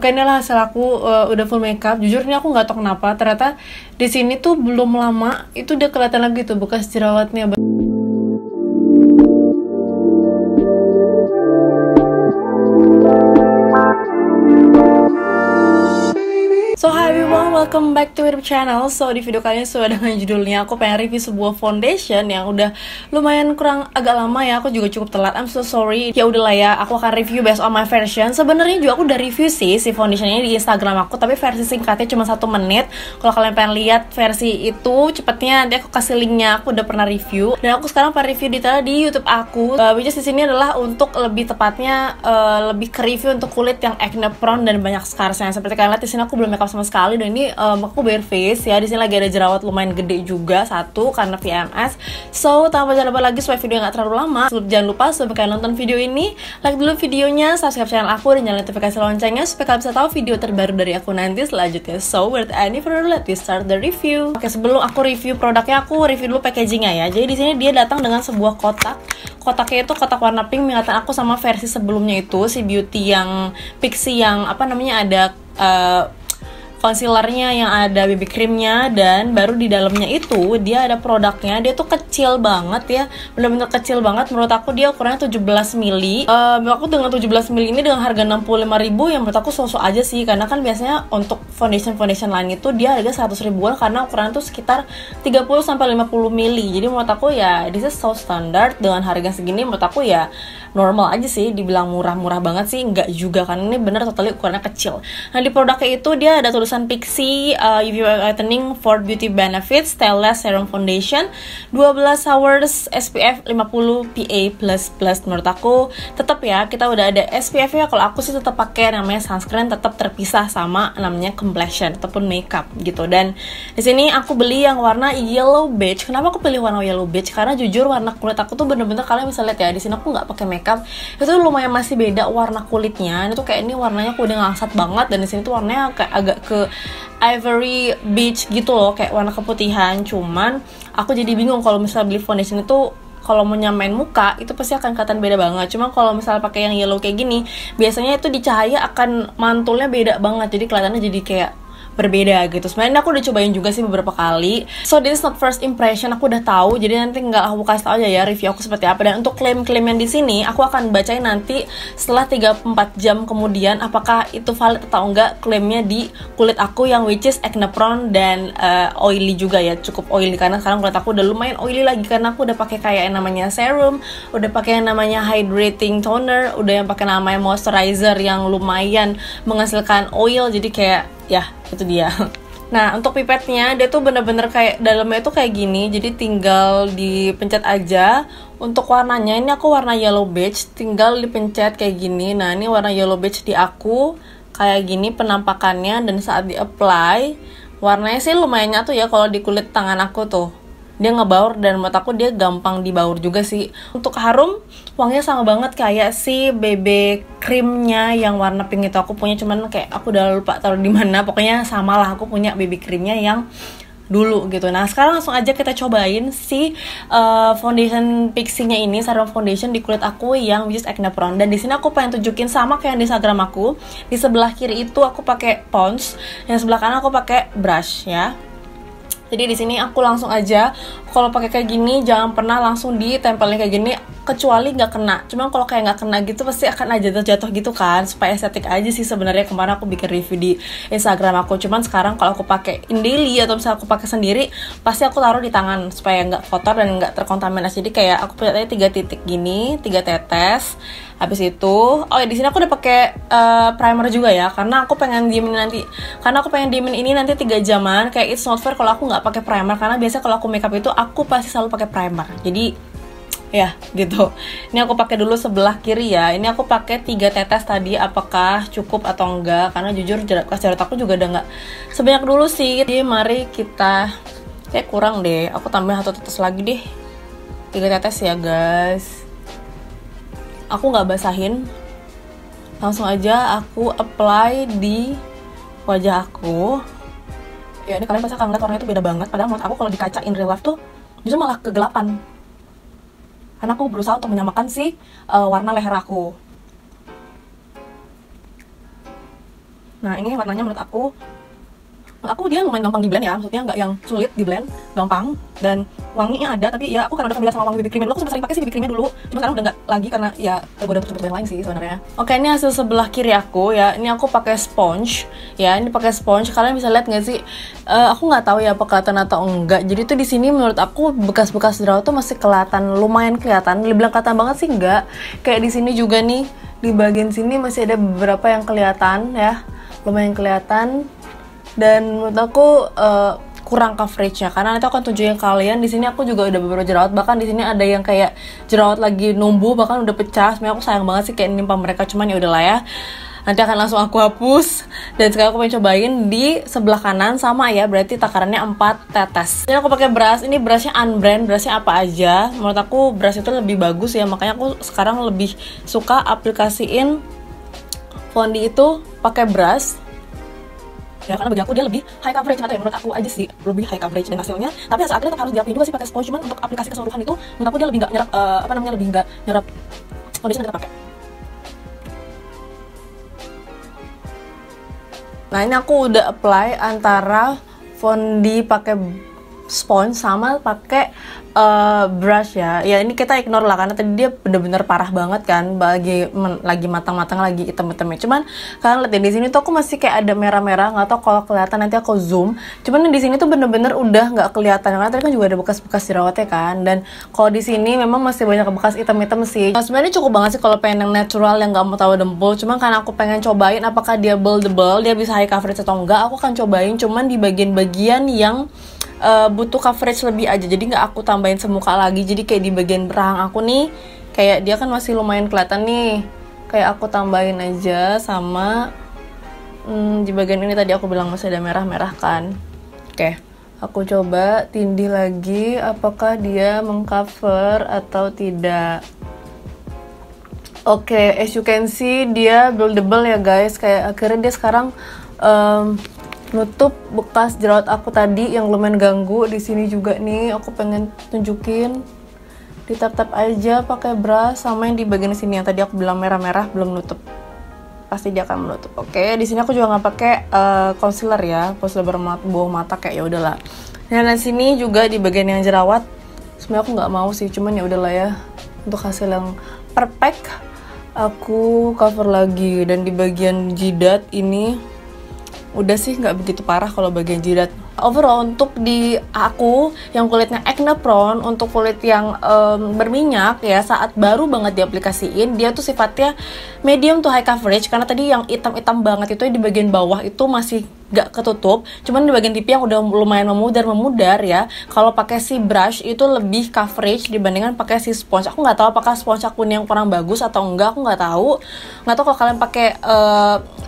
Kayaknya lah hasil aku udah full makeup. Jujur ini aku nggak tahu kenapa. Ternyata di sini tuh belum lama itu udah kelihatan lagi tuh bekas jerawatnya. So hi everyone, welcome back to YouTube channel. So di video kali ini sesuai dengan judulnya, aku pengen review sebuah foundation yang udah lumayan kurang agak lama ya. Aku juga cukup telat, I'm so sorry. Ya udahlah ya, aku akan review based on my version. Sebenarnya juga aku udah review sih si foundation ini di Instagram aku, tapi versi singkatnya cuma 1 menit. Kalau kalian pengen lihat versi itu cepetnya, nanti aku kasih linknya. Aku udah pernah review dan aku sekarang pengen review detail di YouTube aku. Which is di sini adalah untuk lebih tepatnya lebih ke review untuk kulit yang acne prone dan banyak scarsnya. Seperti kalian lihat di sini aku belum makeup sama sekali, dan ini aku bare face ya. Di sini lagi ada jerawat lumayan gede juga satu karena PMS. So tanpa berlama lagi supaya video nggak terlalu lama, jangan lupa sebelum kalian nonton video ini, like dulu videonya, subscribe channel aku, dan nyalain notifikasi loncengnya supaya kalian bisa tahu video terbaru dari aku nanti selanjutnya. So without any further ado, let's start the review. Oke, sebelum aku review produknya, aku review dulu packagingnya ya. Jadi di sini dia datang dengan sebuah kotak. Kotaknya itu kotak warna pink, mengingatkan aku sama versi sebelumnya itu si Beauty yang Pixi yang apa namanya ada concealernya yang ada BB creamnya, dan baru di dalamnya itu dia ada produknya. Dia tuh kecil banget ya, bener-bener kecil banget. Menurut aku dia ukurannya 17 mili. Aku dengan 17 mili ini dengan harga 65.000 yang menurut aku so-so aja sih, karena kan biasanya untuk foundation lain itu dia harga 100 ribuan karena ukurannya tuh sekitar 30-50 mili. Jadi menurut aku ya this is so standard. Dengan harga segini menurut aku ya normal aja sih. Dibilang murah-murah banget sih enggak juga, karena ini bener totally ukurannya kecil. Nah di produknya itu dia ada tulisan Pixi UV Whitening for Beauty Benefits Styleless Serum Foundation 12 hours SPF 50 PA++. Menurut aku tetap ya, kita udah ada SPF ya. Kalau aku sih tetap pakai namanya sunscreen, tetap terpisah sama namanya complexion ataupun makeup gitu. Dan di sini aku beli yang warna yellow beige. Kenapa aku pilih warna yellow beige? Karena jujur warna kulit aku tuh bener-bener, kalian bisa lihat ya, di sini aku nggak pakai makeup, itu lumayan masih beda warna kulitnya. Ini tuh kayak ini warnanya aku udah ngangsat banget, dan di sini tuh warnanya kayak agak ke ivory beige gitu loh, kayak warna keputihan. Cuman aku jadi bingung kalau misalnya beli foundation itu, kalau mau nyamain muka itu pasti akan kelihatan beda banget. Cuma kalau misalnya pakai yang yellow kayak gini, biasanya itu di cahaya akan mantulnya beda banget, jadi kelihatannya jadi kayak berbeda gitu. Sebenarnya aku udah cobain juga sih beberapa kali. So this is not first impression, aku udah tahu. Jadi nanti nggak aku kasih tau aja ya review aku seperti apa. Dan untuk klaim-klaim yang di sini aku akan bacain nanti setelah 3-4 jam kemudian apakah itu valid atau enggak klaimnya di kulit aku yang which is acne prone dan oily juga ya, cukup oily. Karena sekarang kulit aku udah lumayan oily lagi karena aku udah pakai kayak yang namanya serum, udah pakai yang namanya hydrating toner, udah yang pakai namanya moisturizer yang lumayan menghasilkan oil. Jadi kayak ya itu dia. Nah untuk pipetnya dia tuh bener-bener kayak dalamnya tuh kayak gini, jadi tinggal dipencet aja. Untuk warnanya ini aku warna yellow beige, tinggal dipencet kayak gini. Nah ini warna yellow beige di aku kayak gini penampakannya, dan saat di apply warnanya sih lumayan nyatu ya kalau di kulit tangan aku tuh. Dia ngebaur, dan menurut aku dia gampang dibaur juga sih. Untuk harum, wanginya sama banget kayak si BB creamnya yang warna pink itu aku punya, cuman kayak aku udah lupa taruh di mana. Pokoknya sama lah, aku punya BB creamnya yang dulu gitu. Nah sekarang langsung aja kita cobain si foundation Pixi-nya ini, serum foundation di kulit aku yang which is acne prone. Dan di sini aku pengen tunjukin sama kayak di Instagram aku. Di sebelah kiri itu aku pakai pons, yang sebelah kanan aku pakai brush ya. Jadi di sini aku langsung aja, kalau pakai kayak gini jangan pernah langsung ditempelin kayak gini, kecuali nggak kena. Cuman kalau kayak nggak kena gitu pasti akan aja jatuh gitu kan, supaya estetik aja sih sebenarnya. Kemarin aku bikin review di Instagram aku. Cuman sekarang kalau aku pakai in daily atau misalnya aku pakai sendiri, pasti aku taruh di tangan supaya nggak kotor dan nggak terkontaminasi. Jadi kayak aku punya tadi 3 titik gini, 3 tetes. Habis itu, oh ya di sini aku udah pakai primer juga ya, karena aku pengen diemin ini nanti 3 jaman. Kayak it's not fair kalau aku nggak pakai primer, karena biasa kalau aku makeup itu aku pasti selalu pakai primer. Jadi ya gitu. Ini aku pakai dulu sebelah kiri ya. Ini aku pakai 3 tetes tadi, apakah cukup atau enggak? Karena jujur jerawat aku juga udah nggak sebanyak dulu sih. Jadi mari kita, kayak kurang deh. Aku tambahin 1 tetes lagi deh. 3 tetes ya guys. Aku nggak basahin, langsung aja aku apply di wajah aku. Ya ini kalian pasti akan ngeliat warnanya itu beda banget. Padahal menurut aku kalau di kaca in real life tuh justru malah kegelapan. Karena aku berusaha untuk menyamakan si warna leher aku. Nah ini warnanya menurut aku dia lumayan gampang di blend ya, maksudnya nggak yang sulit di blend, gampang, dan wanginya ada. Tapi ya aku karena udah familiar sama wangi BB cream dulu, aku sering pakai sih BB creamnya dulu, cuma sekarang udah nggak lagi karena ya tergoda untuk yang lain sih sebenarnya. Oke, ini hasil sebelah kiri aku ya, ini aku pakai sponge ya, ini pakai sponge. Kalian bisa lihat nggak sih? Aku nggak tahu ya apa kelihatan atau enggak. Jadi tuh di sini menurut aku bekas-bekas jerawat tuh masih kelihatan, lumayan kelihatan. Dibilang kelihatan banget sih enggak. Kayak di sini juga nih, di bagian sini masih ada beberapa yang kelihatan ya, lumayan kelihatan. Dan menurut aku kurang coveragenya, karena nanti aku akan tunjukin kalian. Di sini aku juga udah beberapa jerawat, bahkan di sini ada yang kayak jerawat lagi numbuh, bahkan udah pecah. Sebenarnya aku sayang banget sih kayak nimpa mereka, cuman ya udahlah ya, nanti akan langsung aku hapus. Dan sekarang aku pengen cobain di sebelah kanan, sama ya, berarti takarannya 4 tetes. Ini aku pakai brush, ini brushnya unbrand, brushnya apa aja. Menurut aku brush itu lebih bagus ya, makanya aku sekarang lebih suka aplikasiin Fondi itu pakai brush ya, karena bagi aku dia lebih high coverage. Atau ya menurut aku aja sih lebih high coverage dan hasilnya. Tapi hasil akhirnya tetap harus dirapiin juga sih pakai sponge, cuman untuk aplikasi keseluruhan itu menurut aku dia lebih nggak nyerap lebih nggak nyerap foundation yang kita pakai. Nah ini aku udah apply antara Fondi pakai sponge sama pakai brush ya. Ya ini kita ignore lah karena tadi dia bener-bener parah banget kan, lagi matang-matang, lagi hitam-hitamnya. Cuman kalian lihat ya, di sini tuh aku masih kayak ada merah-merah, nggak tahu kalau kelihatan, nanti aku zoom. Cuman di sini tuh bener-bener udah nggak kelihatan karena tadi kan juga ada bekas-bekas jerawatnya kan. Dan kalau di sini memang masih banyak bekas hitam-hitam sih. Nah, sebenarnya cukup banget sih kalau pengen yang natural yang nggak mau tahu dempul. Cuman karena aku pengen cobain apakah dia buildable, dia bisa high coverage atau enggak, aku akan cobain cuman di bagian-bagian yang butuh coverage lebih aja. Jadi nggak aku tambahin semuka lagi. Jadi kayak di bagian rahang aku nih, kayak dia kan masih lumayan kelihatan nih, kayak aku tambahin aja. Sama di bagian ini tadi aku bilang masih ada merah-merah kan. Oke, aku coba tindih lagi apakah dia mengcover atau tidak. Oke, as you can see dia buildable ya guys. Kayak akhirnya dia sekarang nutup bekas jerawat aku tadi yang lumayan ganggu. Di sini juga nih aku pengen tunjukin, ditap-tap aja pakai brush. Sama yang di bagian sini yang tadi aku bilang merah-merah belum nutup, pasti dia akan menutup. Oke, di sini aku juga nggak pakai concealer ya, concealer bawah mata, kayak ya udahlah. Nah di sini juga di bagian yang jerawat sebenarnya aku nggak mau sih, cuman ya udahlah ya, untuk hasil yang perfect aku cover lagi. Dan di bagian jidat ini udah sih nggak begitu parah kalau bagian jidat. Overall untuk di aku yang kulitnya acne prone, untuk kulit yang berminyak ya, saat baru banget diaplikasiin, dia tuh sifatnya medium to high coverage. Karena tadi yang hitam-hitam banget itu di bagian bawah itu masih gak ketutup, cuman di bagian pipi yang udah lumayan memudar ya, kalau pakai si brush itu lebih coverage dibandingkan pakai si sponge. Aku nggak tahu apakah sponge aku ini yang kurang bagus atau enggak, aku nggak tahu kalau kalian pakai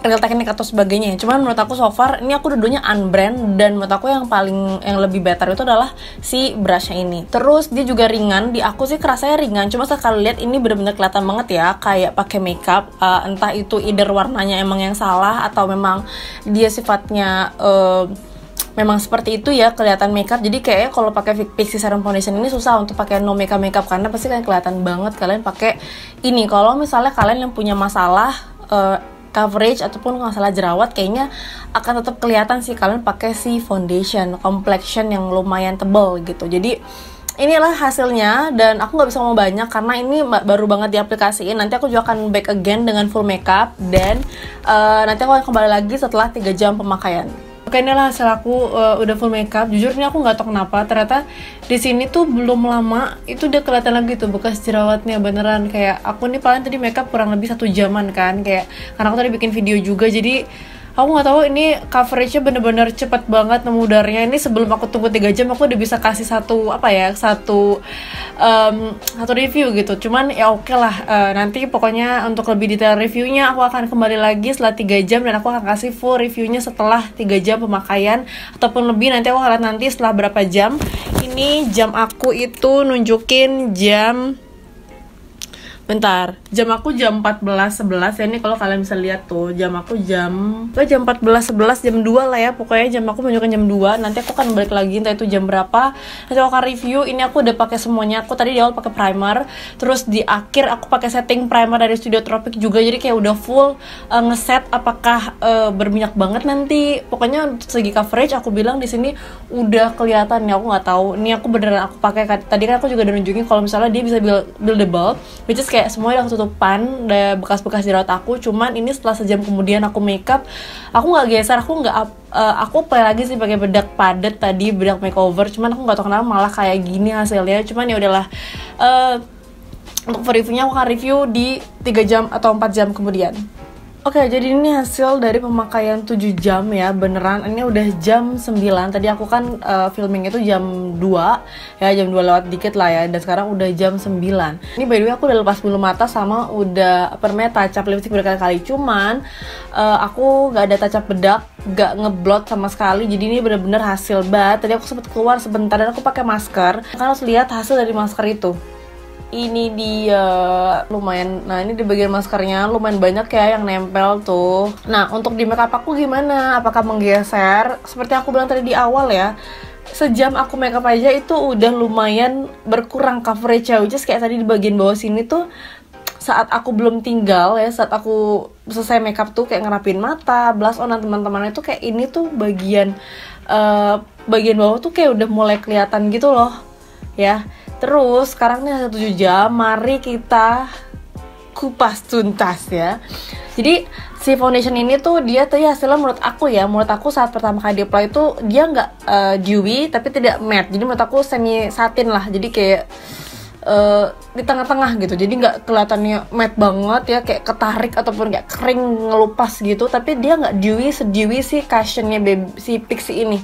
Real Technique atau sebagainya. Cuman menurut aku so far ini aku dua-duanya unbrand, dan menurut aku yang lebih better itu adalah si brushnya ini. Terus dia juga ringan, di aku sih kerasanya ringan, cuma sekali lihat ini bener-bener kelihatan banget ya kayak pakai makeup. Entah itu either warnanya emang yang salah atau memang dia sifatnya memang seperti itu ya, kelihatan makeup. Jadi kayaknya kalau pakai Pixi Serum Foundation ini susah untuk pakai no makeup karena pasti kan kelihatan banget kalian pakai ini. Kalau misalnya kalian yang punya masalah coverage ataupun masalah jerawat, kayaknya akan tetap kelihatan sih kalian pakai si foundation complexion yang lumayan tebal gitu. Jadi inilah hasilnya, dan aku nggak bisa ngomong banyak karena ini baru banget diaplikasiin. Nanti aku juga akan back again dengan full makeup, dan nanti aku akan kembali lagi setelah 3 jam pemakaian. Oke, inilah hasil aku udah full makeup. Jujur ini aku nggak tahu kenapa, ternyata di sini tuh belum lama itu udah kelihatan lagi tuh bekas jerawatnya beneran. Kayak aku nih paling tadi makeup kurang lebih 1 jaman kan, kayak karena aku tadi bikin video juga, jadi aku nggak tahu ini coveragenya bener-bener cepet banget memudarnya. Ini sebelum aku tunggu 3 jam aku udah bisa kasih satu review gitu. Cuman ya oke lah, nanti pokoknya untuk lebih detail reviewnya aku akan kembali lagi setelah 3 jam, dan aku akan kasih full reviewnya setelah 3 jam pemakaian ataupun lebih. Nanti aku akan lihat nanti setelah berapa jam. Ini jam aku itu nunjukin jam Bentar, jam aku jam 14.11 ya. Ini kalau kalian bisa lihat tuh, jam aku jam 14.11, jam 2 lah ya. Pokoknya jam aku menunjukkan jam 2. Nanti aku akan balik lagi entah itu jam berapa. Nanti aku akan review. Ini aku udah pakai semuanya. Aku tadi di awal pakai primer, terus di akhir aku pakai setting primer dari Studio Tropic juga. Jadi kayak udah full ngeset apakah berminyak banget nanti. Pokoknya segi coverage aku bilang di sini udah kelihatan ya. Aku nggak tahu. Ini aku beneran aku pakai. Tadi kan aku juga udah nunjukin kalau misalnya dia bisa buildable, which is kayak semuanya udah ketutupan, udah bekas-bekas jerawat aku. Cuman ini setelah sejam kemudian aku makeup, aku nggak geser, aku play lagi sih pakai bedak padat tadi, bedak makeover. Cuman aku nggak tahu kenapa malah kayak gini hasilnya. Cuman ya udahlah. Untuk reviewnya aku akan review di 3 jam atau 4 jam kemudian. Oke, jadi ini hasil dari pemakaian 7 jam ya, beneran. Ini udah jam 9, tadi aku kan filming itu jam 2 ya, jam 2 lewat dikit lah ya. Dan sekarang udah jam 9. Ini by the way aku udah lepas bulu mata sama udah touch up lipstick berkali-kali. Cuman aku gak ada touch up bedak, gak ngeblot sama sekali. Jadi ini bener-bener hasil banget. Tadi aku sempet keluar sebentar dan aku pakai masker. Kalian harus lihat hasil dari masker itu. Ini dia lumayan, nah ini di bagian maskernya lumayan banyak ya yang nempel tuh. Nah untuk di makeup aku gimana? Apakah menggeser? Seperti aku bilang tadi di awal ya, sejam aku makeup aja itu udah lumayan berkurang coverage-nya. Which is kayak tadi di bagian bawah sini tuh, saat aku belum tinggal ya, saat aku selesai makeup tuh kayak ngerapin mata, blush on dan teman-teman itu kayak ini tuh bagian bawah tuh kayak udah mulai kelihatan gitu loh ya. Terus sekarang nih hasil 7 jam, mari kita kupas tuntas ya. Jadi si foundation ini tuh dia tadi hasilnya menurut aku saat pertama kali di apply itu dia nggak dewy tapi tidak matte. Jadi menurut aku semi satin lah. Jadi kayak di tengah-tengah gitu. Jadi nggak kelihatannya matte banget ya, kayak ketarik ataupun kayak kering ngelupas gitu. Tapi dia nggak dewy si cushionnya si Pixi ini.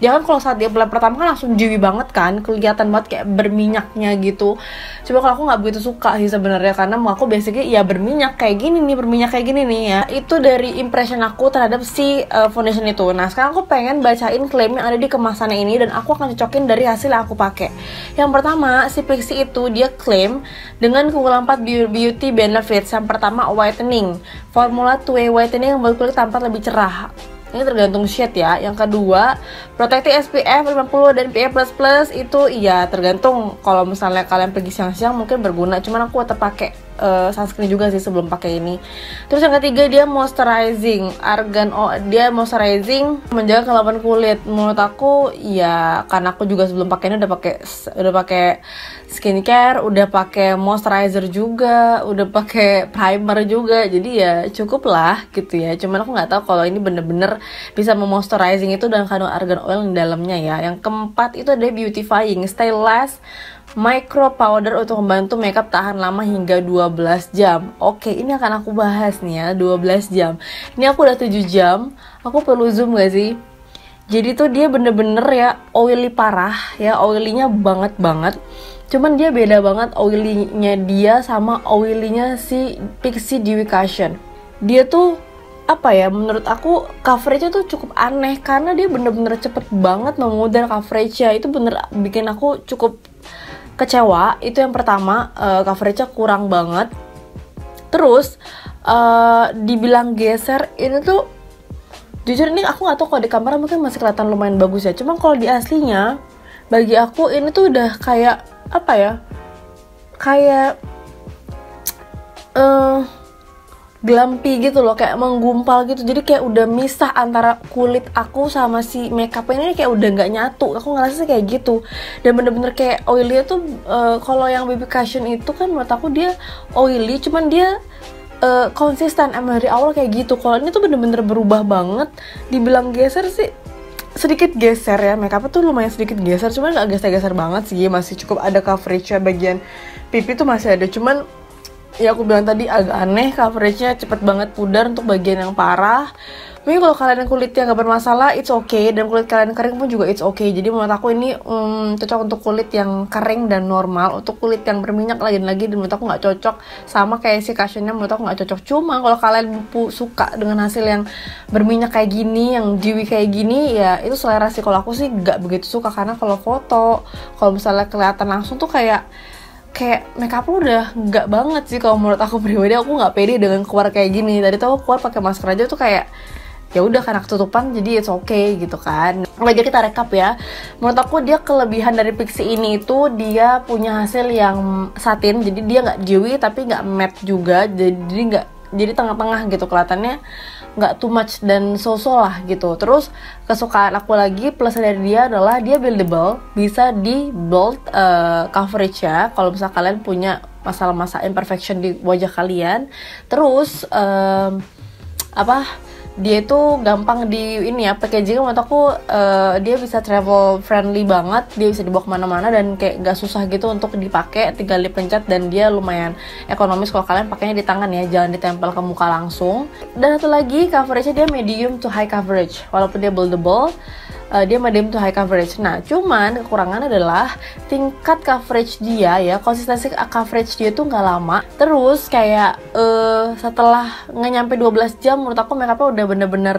Dia kan kalau saat dia apply pertama kan langsung dewy banget kan, kelihatan banget kayak berminyaknya gitu. Coba kalau aku nggak begitu suka sih sebenarnya, karena mau aku basically ya berminyak kayak gini nih ya. Itu dari impression aku terhadap si foundation itu. Nah sekarang aku pengen bacain klaim yang ada di kemasannya ini dan aku akan cocokin dari hasil yang aku pakai. Yang pertama, si Pixi itu dia klaim dengan keunggulan 4 beauty benefits. Yang pertama whitening, formula 2-way whitening yang membuat kulit tampak lebih cerah. Ini tergantung shade ya. Yang kedua, protective SPF 50 dan PA++ itu iya tergantung. Kalau misalnya kalian pergi siang-siang mungkin berguna. Cuman aku tetap pakai sunscreen juga sih sebelum pakai ini. Terus yang ketiga dia moisturizing, dia moisturizing menjaga kelembapan kulit. Menurut aku ya, karena aku juga sebelum pakai ini udah pakai skincare, udah pakai moisturizer juga, udah pakai primer juga. Jadi ya cukup lah gitu ya. Cuman aku nggak tahu kalau ini bener-bener bisa memoisturizing itu dan kandung argan oil di dalamnya ya. Yang keempat itu ada beautifying, stay last micro powder untuk membantu makeup tahan lama hingga 12 jam. Oke, ini akan aku bahas nih ya, 12 jam. Ini aku udah 7 jam. Aku perlu zoom gak sih? Jadi tuh dia bener-bener ya oily parah ya, oily-nya banget. Cuman dia beda banget oily-nya dia sama oily-nya si Pixi Dewy Cushion. Dia tuh apa ya, menurut aku coverage-nya tuh cukup aneh karena dia bener-bener cepet banget memudar coverage-nya. Itu bener bikin aku cukup kecewa. Itu yang pertama, coverage-nya kurang banget. Terus dibilang geser, ini tuh jujur ini aku nggak tahu kalau di kamera mungkin masih kelihatan lumayan bagus ya. Cuma kalau di aslinya bagi aku ini tuh udah kayak apa ya, kayak glampi gitu loh, kayak menggumpal gitu. Jadi kayak udah misah antara kulit aku sama si makeup ini, kayak udah nggak nyatu. Aku ngerasa kayak gitu. Dan bener-bener kayak oily tuh kalau yang Baby Cushion itu kan menurut aku dia oily, cuman dia konsisten emang dari awal kayak gitu. Kalau ini tuh bener-bener berubah banget. Dibilang geser sih sedikit geser ya, makeupnya tuh lumayan sedikit geser, cuman nggak geser-geser banget sih, masih cukup ada coverage-nya. Bagian pipi tuh masih ada, cuman ya aku bilang tadi agak aneh, coveragenya cepet banget pudar untuk bagian yang parah. Mungkin kalau kalian kulitnya nggak bermasalah, it's okay. Dan kulit kalian kering pun juga it's okay. Jadi menurut aku ini cocok untuk kulit yang kering dan normal. Untuk kulit yang berminyak lagi-lagi, dan menurut aku nggak cocok. Sama kayak si cushionnya, menurut aku nggak cocok. Cuma kalau kalian suka dengan hasil yang berminyak kayak gini, yang dewy kayak gini, ya itu selera sih. Kalau aku sih nggak begitu suka, karena kalau foto, kalau misalnya kelihatan langsung tuh kayak kayak makeup lu udah nggak banget sih kalau menurut aku pribadi. Aku nggak pede dengan keluar kayak gini. Tadi tuh aku keluar pakai masker aja tuh kayak ya udah karena ketutupan jadi it's okay gitu kan. Oke, jadi kita rekap ya. Menurut aku dia kelebihan dari Pixi ini itu dia punya hasil yang satin, jadi dia nggak dewy tapi nggak matte juga, jadi tengah-tengah gitu kelihatannya, nggak too much dan so-so lah gitu. Terus kesukaan aku lagi plus dari dia adalah dia buildable, bisa di bold coverage ya kalau misalnya kalian punya masalah-masalah imperfection di wajah kalian. Terus dia itu gampang di ini ya, packaging menurut aku dia bisa travel friendly banget, dia bisa dibawa kemana-mana dan kayak nggak susah gitu untuk dipakai, tinggal dipencet dan dia lumayan ekonomis kalau kalian pakainya di tangan ya, jangan ditempel ke muka langsung. Dan satu lagi coveragenya dia medium to high coverage, walaupun dia buildable dia medium to high coverage. Nah, cuman kekurangan adalah tingkat coverage dia ya, konsistensi coverage dia tuh nggak lama. Terus kayak setelah nggak nyampe 12 jam menurut aku makeupnya udah bener-bener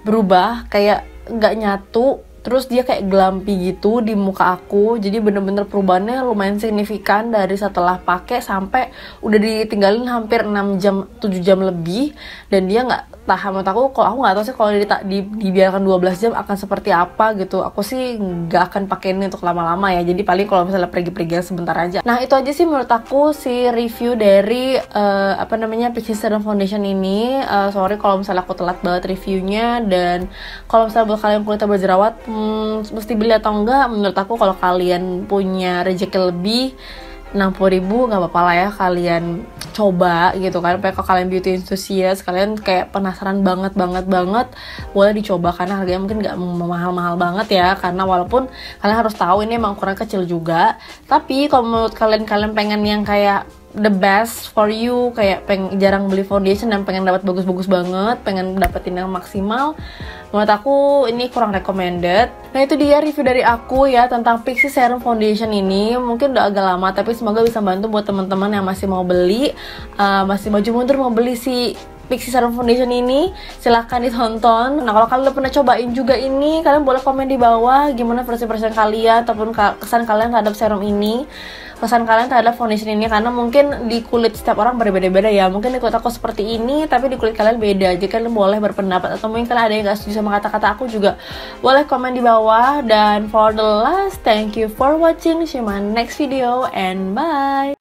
berubah, kayak nggak nyatu. Terus dia kayak glampi gitu di muka aku. Jadi bener-bener perubahannya lumayan signifikan dari setelah pakai sampai udah ditinggalin hampir 6 jam, 7 jam lebih. Dan dia nggak tahan. Menurut aku, kalau aku nggak tahu sih kalau dibiarkan 12 jam akan seperti apa gitu. Aku sih nggak akan pakai ini untuk lama-lama ya. Jadi paling kalau misalnya pergi-pergi sebentar aja. Nah, itu aja sih menurut aku si review dari Pixi Serum Foundation ini. Sorry kalau misalnya aku telat banget reviewnya. Dan kalau misalnya buat kalian kulitnya berjerawat, mesti beli atau enggak, menurut aku kalau kalian punya rezeki lebih 60.000 nggak apa-apa lah ya kalian coba gitu kan. Kalau kalian beauty enthusiast, kalian kayak penasaran banget boleh dicoba karena harganya mungkin nggak mahal-mahal banget ya, karena walaupun kalian harus tahu ini emang ukuran kecil juga. Tapi kalau menurut kalian pengen yang kayak the best for you, kayak jarang beli foundation dan pengen dapat bagus-bagus banget, pengen dapetin yang maksimal, menurut aku ini kurang recommended. Nah, itu dia review dari aku ya tentang Pixi Serum Foundation ini. Mungkin udah agak lama tapi semoga bisa bantu buat teman-teman yang masih mau beli, masih maju mundur mau beli si Pixi Serum Foundation ini. Silahkan ditonton. Nah, kalau kalian udah pernah cobain juga ini, kalian boleh komen di bawah gimana versi kalian ataupun kesan kalian terhadap serum ini, kesan kalian terhadap foundation ini, karena mungkin di kulit setiap orang berbeda-beda ya. Mungkin di kulit aku seperti ini tapi di kulit kalian beda. Jadi kalian boleh berpendapat, atau mungkin kalian ada yang gak setuju sama kata-kata aku juga boleh komen di bawah. Dan for the last, thank you for watching. See you in my next video and bye.